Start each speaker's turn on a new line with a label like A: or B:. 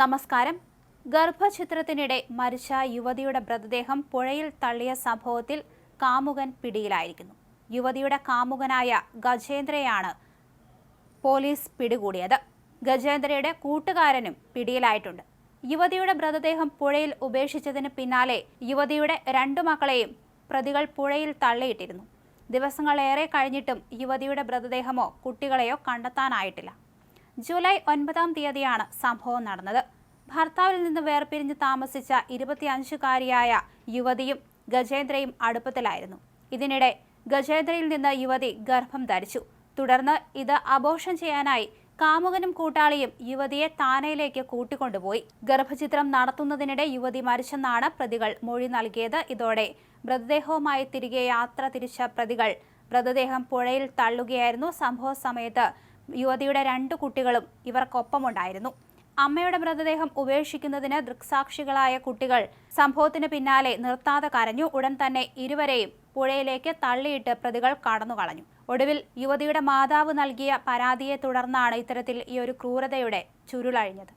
A: നമസ്കാരം. ഗർഭഛിദ്രത്തിനിടെ മരിച്ച യുവതിയുടെ മൃതദേഹം പുഴയിൽ തള്ളിയ സംഭവത്തിൽ കാമുകൻ പിടിയിലായിരിക്കുന്നു. യുവതിയുടെ കാമുകനായ ഗജേന്ദ്രയാണ് പോലീസ് പിടികൂടിയത്. ഗജേന്ദ്രയുടെ കൂട്ടുകാരനും പിടിയിലായിട്ടുണ്ട്. യുവതിയുടെ മൃതദേഹം പുഴയിൽ ഉപേക്ഷിച്ചതിന് പിന്നാലെ യുവതിയുടെ 2 മക്കളെയും പ്രതികൾ പുഴയിൽ തള്ളിയിട്ടിരുന്നു. ദിവസങ്ങളേറെ കഴിഞ്ഞിട്ടും യുവതിയുടെ മൃതദേഹമോ കുട്ടികളെയോ കണ്ടെത്താനായിട്ടില്ല. ജൂലൈ 9-ാം തീയതിയാണ് സംഭവം നടന്നത്. ഭർത്താവിൽ നിന്ന് വേർപിരിഞ്ഞ് താമസിച്ച 25-കാരിയായ യുവതിയും ഗജേന്ദ്രയും അടുപ്പത്തിലായിരുന്നു. ഇതിനിടെ ഗജേന്ദ്രയിൽ നിന്ന് യുവതി ഗർഭം ധരിച്ചു. തുടർന്ന് ഇത് അബോർഷൻ ചെയ്യാനായി കാമുകനും കൂട്ടാളിയും യുവതിയെ താനയിലേക്ക് കൂട്ടിക്കൊണ്ടുപോയി. ഗർഭഛിദ്രം നടത്തുന്നതിനിടെ യുവതി മരിച്ചെന്നാണ് പ്രതികൾ മൊഴി നൽകിയത്. ഇതോടെ മൃതദേഹവുമായി തിരികെ യാത്ര തിരിച്ച പ്രതികൾ മൃതദേഹം പുഴയിൽ തള്ളുകയായിരുന്നു. സംഭവ സമയത്ത് യുവതിയുടെ 2 കുട്ടികളും ഇവർക്കൊപ്പമുണ്ടായിരുന്നു. അമ്മയുടെ മൃതദേഹം ഉപേക്ഷിക്കുന്നതിന് ദൃക്സാക്ഷികളായ കുട്ടികൾ സംഭവത്തിന് പിന്നാലെ നിർത്താതെ കരഞ്ഞു. ഉടൻ തന്നെ ഇരുവരെയും പുഴയിലേക്ക് തള്ളിയിട്ട് പ്രതികൾ കടന്നുകളഞ്ഞു. ഒടുവിൽ യുവതിയുടെ മാതാവ് നൽകിയ പരാതിയെ തുടർന്നാണ് ഇത്തരത്തിൽ ഈ ഒരു ക്രൂരതയുടെ ചുരുളഴിഞ്ഞത്.